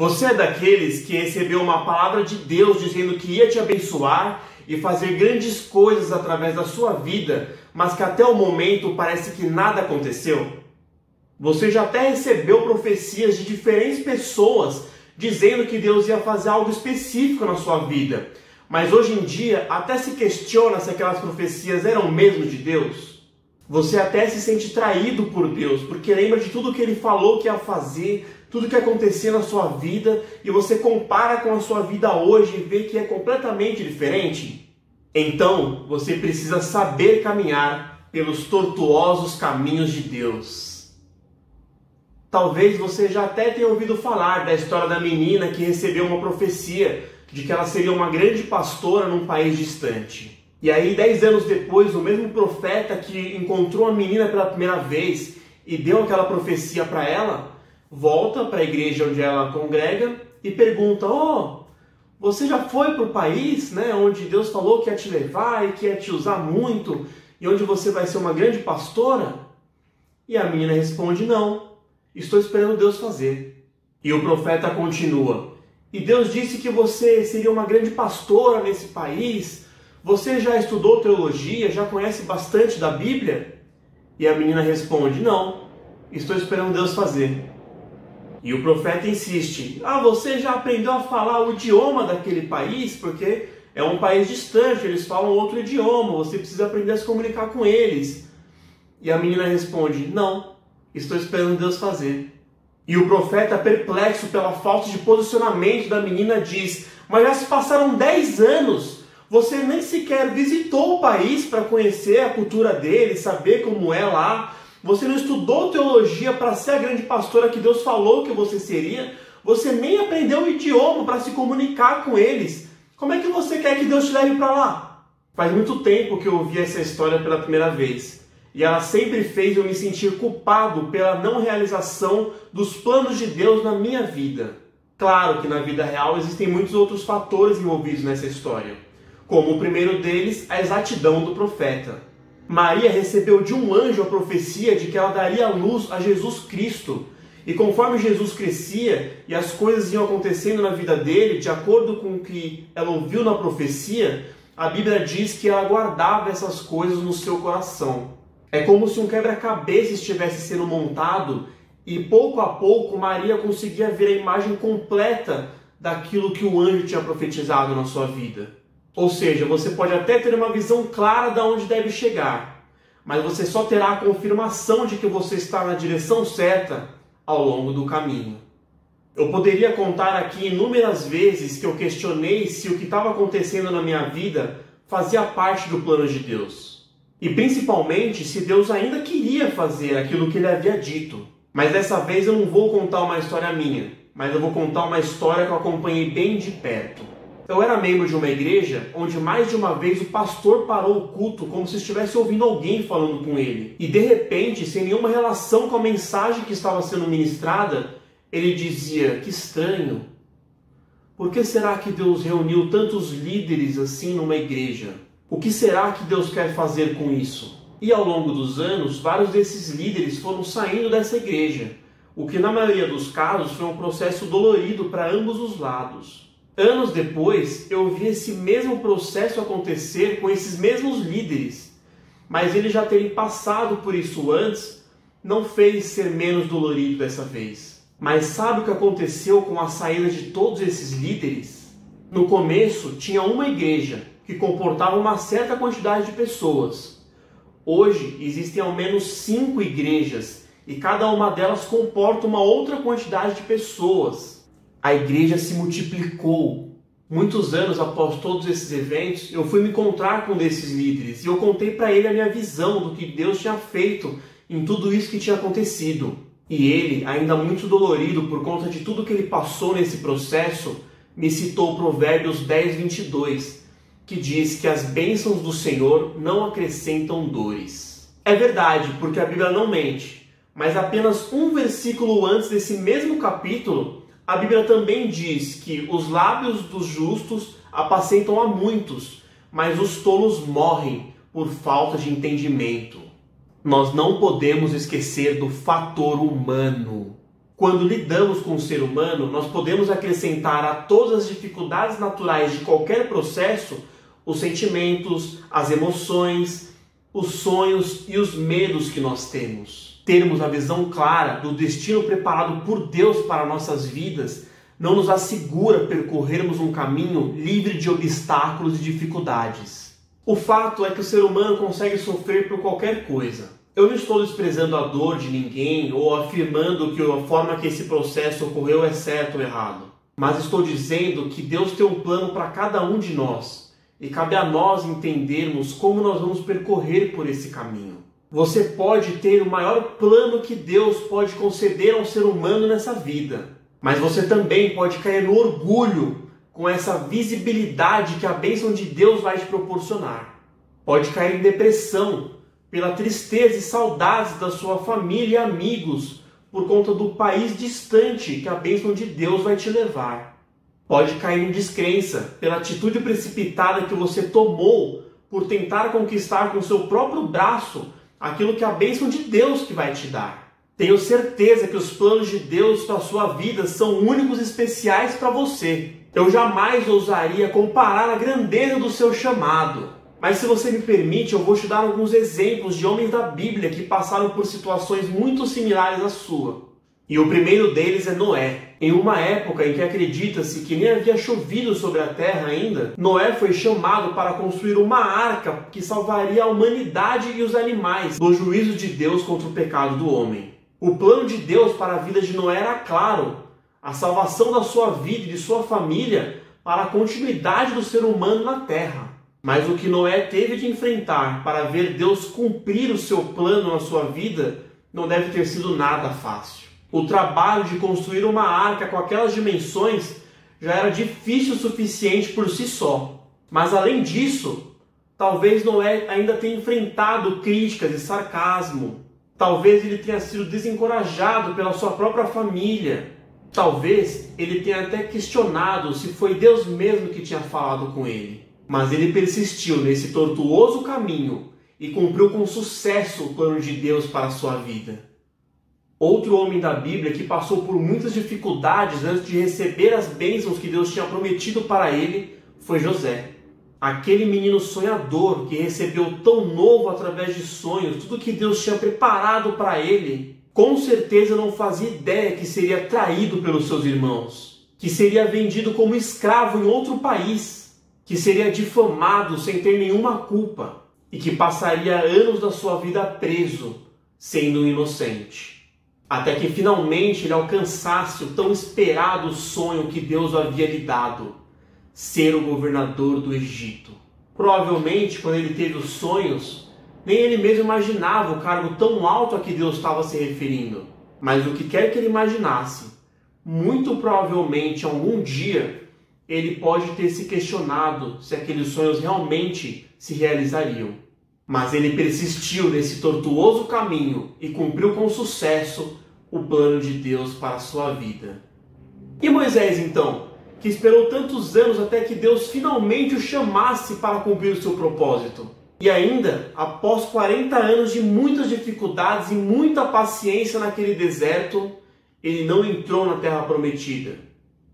Você é daqueles que recebeu uma palavra de Deus dizendo que ia te abençoar e fazer grandes coisas através da sua vida, mas que até o momento parece que nada aconteceu? Você já até recebeu profecias de diferentes pessoas dizendo que Deus ia fazer algo específico na sua vida, mas hoje em dia até se questiona se aquelas profecias eram mesmo de Deus? Você até se sente traído por Deus, porque lembra de tudo que Ele falou que ia fazer, tudo que acontecia na sua vida, e você compara com a sua vida hoje e vê que é completamente diferente? Então, você precisa saber caminhar pelos tortuosos caminhos de Deus. Talvez você já até tenha ouvido falar da história da menina que recebeu uma profecia de que ela seria uma grande pastora num país distante. E aí, 10 anos depois, o mesmo profeta que encontrou a menina pela primeira vez e deu aquela profecia para ela, volta para a igreja onde ela congrega e pergunta: você já foi para o país, né, onde Deus falou que ia te levar e que ia te usar muito e onde você vai ser uma grande pastora? E a menina responde: não, estou esperando Deus fazer. E o profeta continua: e Deus disse que você seria uma grande pastora nesse país? Você já estudou teologia? Já conhece bastante da Bíblia? E a menina responde: não, estou esperando Deus fazer. E o profeta insiste: você já aprendeu a falar o idioma daquele país? Porque é um país distante, eles falam outro idioma, você precisa aprender a se comunicar com eles. E a menina responde: não, estou esperando Deus fazer. E o profeta, perplexo pela falta de posicionamento da menina, diz: mas já se passaram 10 anos, você nem sequer visitou o país para conhecer a cultura deles, saber como é lá. Você não estudou teologia para ser a grande pastora que Deus falou que você seria. Você nem aprendeu o idioma para se comunicar com eles. Como é que você quer que Deus te leve para lá? Faz muito tempo que eu ouvi essa história pela primeira vez. E ela sempre fez eu me sentir culpado pela não realização dos planos de Deus na minha vida. Claro que na vida real existem muitos outros fatores envolvidos nessa história, como o primeiro deles, a exatidão do profeta. Maria recebeu de um anjo a profecia de que ela daria luz a Jesus Cristo. E conforme Jesus crescia e as coisas iam acontecendo na vida dele, de acordo com o que ela ouviu na profecia, a Bíblia diz que ela guardava essas coisas no seu coração. É como se um quebra-cabeça estivesse sendo montado e pouco a pouco Maria conseguia ver a imagem completa daquilo que o anjo tinha profetizado na sua vida. Ou seja, você pode até ter uma visão clara de onde deve chegar, mas você só terá a confirmação de que você está na direção certa ao longo do caminho. Eu poderia contar aqui inúmeras vezes que eu questionei se o que estava acontecendo na minha vida fazia parte do plano de Deus. E principalmente se Deus ainda queria fazer aquilo que Ele havia dito. Mas dessa vez eu não vou contar uma história minha, mas eu vou contar uma história que eu acompanhei bem de perto. Eu era membro de uma igreja onde mais de uma vez o pastor parou o culto como se estivesse ouvindo alguém falando com ele. E de repente, sem nenhuma relação com a mensagem que estava sendo ministrada, ele dizia: que estranho. Por que será que Deus reuniu tantos líderes assim numa igreja? O que será que Deus quer fazer com isso? E ao longo dos anos, vários desses líderes foram saindo dessa igreja, o que na maioria dos casos foi um processo dolorido para ambos os lados. Anos depois, eu vi esse mesmo processo acontecer com esses mesmos líderes, mas eles já terem passado por isso antes, não fez ser menos dolorido dessa vez. Mas sabe o que aconteceu com a saída de todos esses líderes? No começo, tinha uma igreja que comportava uma certa quantidade de pessoas. Hoje, existem ao menos 5 igrejas e cada uma delas comporta uma outra quantidade de pessoas. A igreja se multiplicou. Muitos anos após todos esses eventos, eu fui me encontrar com um desses líderes e eu contei para ele a minha visão do que Deus tinha feito em tudo isso que tinha acontecido. E ele, ainda muito dolorido por conta de tudo que ele passou nesse processo, me citou Provérbios 10:22, que diz que as bênçãos do Senhor não acrescentam dores. É verdade, porque a Bíblia não mente, mas apenas um versículo antes desse mesmo capítulo, a Bíblia também diz que os lábios dos justos apacentam a muitos, mas os tolos morrem por falta de entendimento. Nós não podemos esquecer do fator humano. Quando lidamos com o ser humano, nós podemos acrescentar a todas as dificuldades naturais de qualquer processo os sentimentos, as emoções, os sonhos e os medos que nós temos. Termos a visão clara do destino preparado por Deus para nossas vidas não nos assegura percorrermos um caminho livre de obstáculos e dificuldades. O fato é que o ser humano consegue sofrer por qualquer coisa. Eu não estou desprezando a dor de ninguém ou afirmando que a forma que esse processo ocorreu é certo ou errado. Mas estou dizendo que Deus tem um plano para cada um de nós e cabe a nós entendermos como nós vamos percorrer por esse caminho. Você pode ter o maior plano que Deus pode conceder ao ser humano nessa vida, mas você também pode cair no orgulho com essa visibilidade que a bênção de Deus vai te proporcionar. Pode cair em depressão pela tristeza e saudades da sua família e amigos por conta do país distante que a bênção de Deus vai te levar. Pode cair em descrença pela atitude precipitada que você tomou por tentar conquistar com seu próprio braço aquilo que a bênção de Deus que vai te dar. Tenho certeza que os planos de Deus para a sua vida são únicos e especiais para você. Eu jamais ousaria comparar a grandeza do seu chamado. Mas se você me permite, eu vou te dar alguns exemplos de homens da Bíblia que passaram por situações muito similares à sua. E o primeiro deles é Noé. Em uma época em que acredita-se que nem havia chovido sobre a terra ainda, Noé foi chamado para construir uma arca que salvaria a humanidade e os animais do juízo de Deus contra o pecado do homem. O plano de Deus para a vida de Noé era claro: a salvação da sua vida e de sua família para a continuidade do ser humano na terra. Mas o que Noé teve de enfrentar para ver Deus cumprir o seu plano na sua vida não deve ter sido nada fácil. O trabalho de construir uma arca com aquelas dimensões já era difícil o suficiente por si só. Mas além disso, talvez Noé ainda tenha enfrentado críticas e sarcasmo. Talvez ele tenha sido desencorajado pela sua própria família. Talvez ele tenha até questionado se foi Deus mesmo que tinha falado com ele. Mas ele persistiu nesse tortuoso caminho e cumpriu com sucesso o plano de Deus para a sua vida. Outro homem da Bíblia que passou por muitas dificuldades antes de receber as bênçãos que Deus tinha prometido para ele foi José. Aquele menino sonhador que recebeu tão novo através de sonhos tudo que Deus tinha preparado para ele, com certeza não fazia ideia que seria traído pelos seus irmãos, que seria vendido como escravo em outro país, que seria difamado sem ter nenhuma culpa e que passaria anos da sua vida preso, sendo um inocente. Até que finalmente ele alcançasse o tão esperado sonho que Deus havia lhe dado: ser o governador do Egito. Provavelmente, quando ele teve os sonhos, nem ele mesmo imaginava o cargo tão alto a que Deus estava se referindo. Mas o que quer que ele imaginasse, muito provavelmente algum dia ele pode ter se questionado se aqueles sonhos realmente se realizariam. Mas ele persistiu nesse tortuoso caminho e cumpriu com sucesso o plano de Deus para a sua vida. E Moisés, então, que esperou tantos anos até que Deus finalmente o chamasse para cumprir o seu propósito. E ainda, após 40 anos de muitas dificuldades e muita paciência naquele deserto, ele não entrou na terra prometida.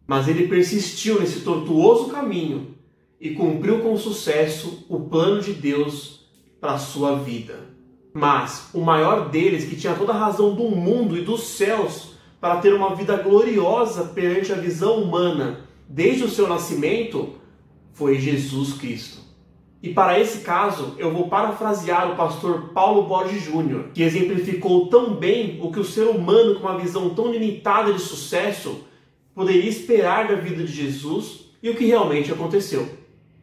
Mas ele persistiu nesse tortuoso caminho e cumpriu com sucesso o plano de Deus para a sua vida. Mas o maior deles, que tinha toda a razão do mundo e dos céus para ter uma vida gloriosa perante a visão humana desde o seu nascimento, foi Jesus Cristo. E para esse caso, eu vou parafrasear o pastor Paulo Borges Jr., que exemplificou tão bem o que o ser humano com uma visão tão limitada de sucesso poderia esperar da vida de Jesus e o que realmente aconteceu.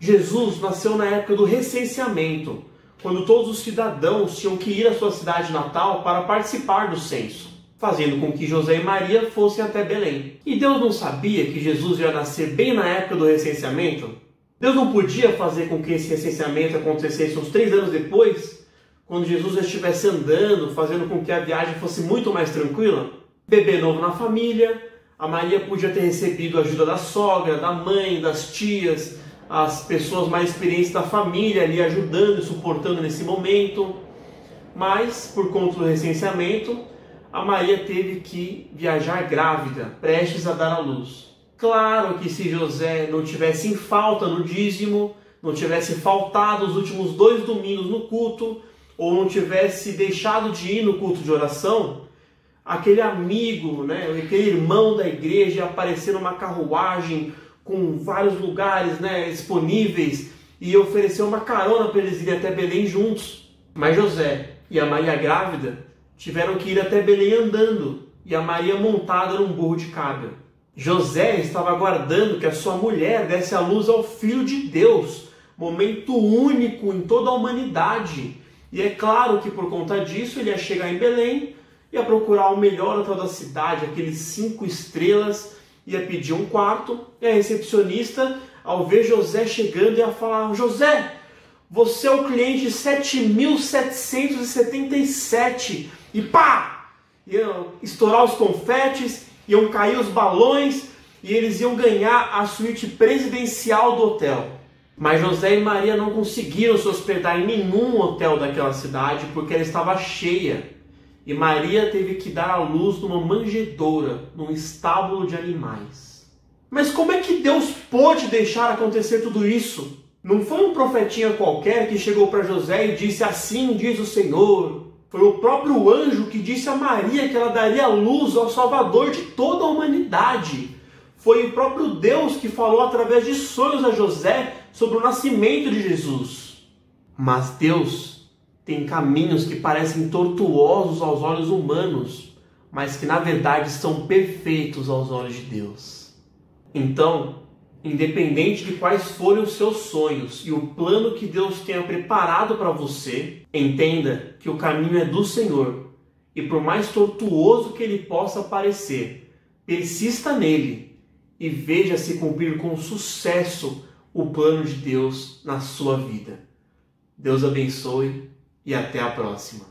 Jesus nasceu na época do recenseamento, quando todos os cidadãos tinham que ir à sua cidade natal para participar do censo, fazendo com que José e Maria fossem até Belém. E Deus não sabia que Jesus ia nascer bem na época do recenseamento? Deus não podia fazer com que esse recenseamento acontecesse uns 3 anos depois, quando Jesus já estivesse andando, fazendo com que a viagem fosse muito mais tranquila? Bebê novo na família, a Maria podia ter recebido a ajuda da sogra, da mãe, das tias, as pessoas mais experientes da família ali ajudando e suportando nesse momento. Mas, por conta do recenseamento, a Maria teve que viajar grávida, prestes a dar à luz. Claro que se José não tivesse em falta no dízimo, não tivesse faltado os últimos 2 domingos no culto, ou não tivesse deixado de ir no culto de oração, aquele amigo, aquele irmão da igreja ia aparecer numa carruagem com vários lugares disponíveis e oferecer uma carona para eles irem até Belém juntos. Mas José e a Maria grávida tiveram que ir até Belém andando e a Maria montada num burro de cabra. José estava aguardando que a sua mulher desse à luz ao Filho de Deus, momento único em toda a humanidade. E é claro que por conta disso ele ia chegar em Belém, ia procurar o melhor hotel da cidade, aqueles 5 estrelas, ia pedir um quarto, e a recepcionista, ao ver José chegando, ia falar: José, você é o cliente 7.777, e pá! Iam estourar os confetes, iam cair os balões, e eles iam ganhar a suíte presidencial do hotel. Mas José e Maria não conseguiram se hospedar em nenhum hotel daquela cidade, porque ela estava cheia. E Maria teve que dar à luz numa manjedoura, num estábulo de animais. Mas como é que Deus pôde deixar acontecer tudo isso? Não foi um profetinha qualquer que chegou para José e disse: assim diz o Senhor. Foi o próprio anjo que disse a Maria que ela daria luz ao Salvador de toda a humanidade. Foi o próprio Deus que falou através de sonhos a José sobre o nascimento de Jesus. Mas Deus tem caminhos que parecem tortuosos aos olhos humanos, mas que na verdade são perfeitos aos olhos de Deus. Então, independente de quais forem os seus sonhos e o plano que Deus tenha preparado para você, entenda que o caminho é do Senhor. E por mais tortuoso que ele possa parecer, persista nele e veja se cumprir com sucesso o plano de Deus na sua vida. Deus abençoe e até a próxima.